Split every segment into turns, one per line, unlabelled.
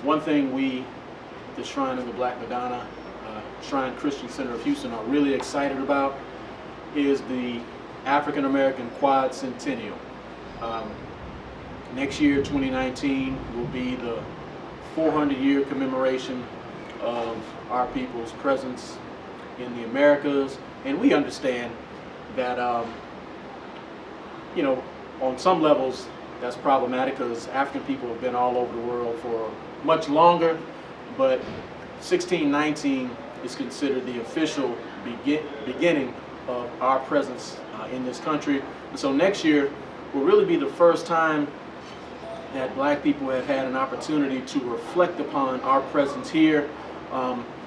one thing we, the Shrine of the Black Madonna, Shrine Christian Center of Houston, are really excited about is the African American Quad Centennial. Next year, 2019, will be the 400-year commemoration of our people's presence in the Americas, and we understand that, you know, on some levels that's problematic because African people have been all over the world for much longer, but 1619 is considered the official beginning of our presence in this country. And so next year will really be the first time that black people have had an opportunity to reflect upon our presence here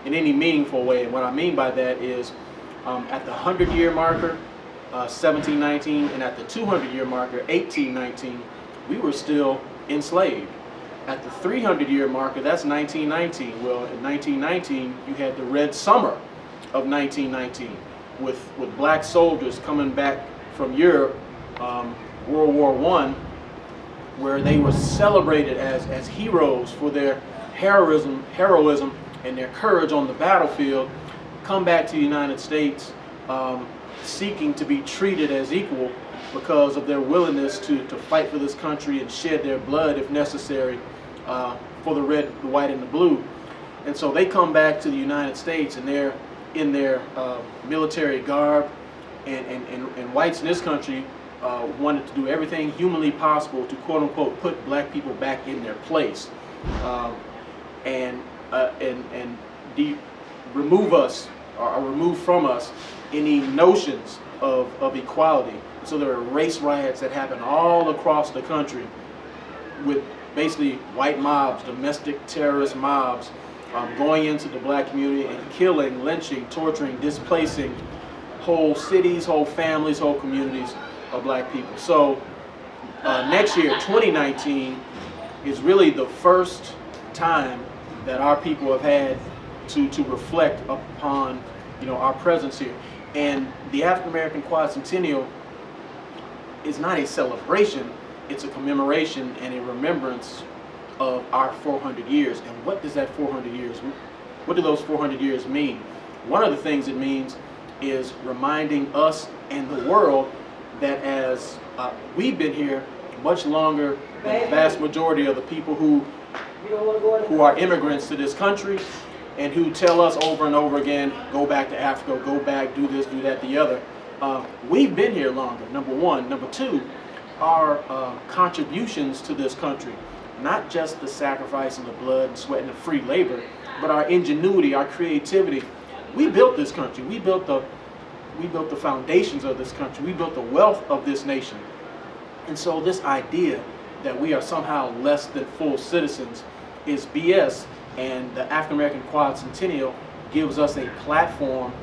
in any meaningful way. And what I mean by that is at the 100-year marker, 1719, and at the 200-year marker, 1819, we were still enslaved. At the 300-year marker, that's 1919. Well, in 1919, you had the Red Summer of 1919 with black soldiers coming back from Europe, World War I, where they were celebrated as heroes for their heroism and their courage on the battlefield, come back to the United States seeking to be treated as equal because of their willingness to fight for this country and shed their blood if necessary for the red, the white, and the blue. And so they come back to the United States and they're in their military garb, and whites in this country wanted to do everything humanly possible to quote unquote put black people back in their place and remove us or remove from us any notions of equality. So there are race riots that happen all across the country with basically white mobs, domestic terrorist mobs, going into the black community and killing, lynching, torturing, displacing whole cities, whole families, whole communities of black people. So next year, 2019, is really the first time that our people have had to reflect upon, you know, our presence here. And the African American Quad Centennial is not a celebration, it's a commemoration and a remembrance of our 400 years. And what does that 400 years, what do those 400 years mean? One of the things it means is reminding us and the world that as we've been here much longer than the vast majority of the people who are immigrants to this country and who tell us over and over again, go back to Africa, go back, do this, do that, the other. We've been here longer, number one. Number two, our contributions to this country, not just the sacrifice and the blood and sweat and the free labor, but our ingenuity, our creativity. We built this country. We built the foundations of this country. We built the wealth of this nation. And so this idea that we are somehow less than full citizens is BS, and the African American Quad Centennial gives us a platform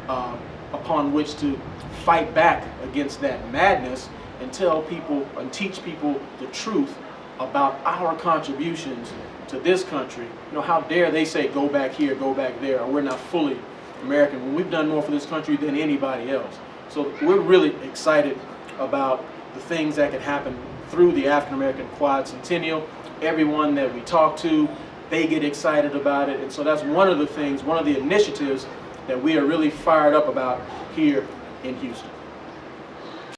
upon which to fight back against that madness and tell people and teach people the truth about our contributions to this country. You know, how dare they say go back here, go back there, or we're not fully American when we've done more for this country than anybody else. So we're really excited about the things that can happen through the African American Quad Centennial. Everyone that we talk to, they get excited about it. And so that's one of the things, one of the initiatives that we are really fired up about here in Houston.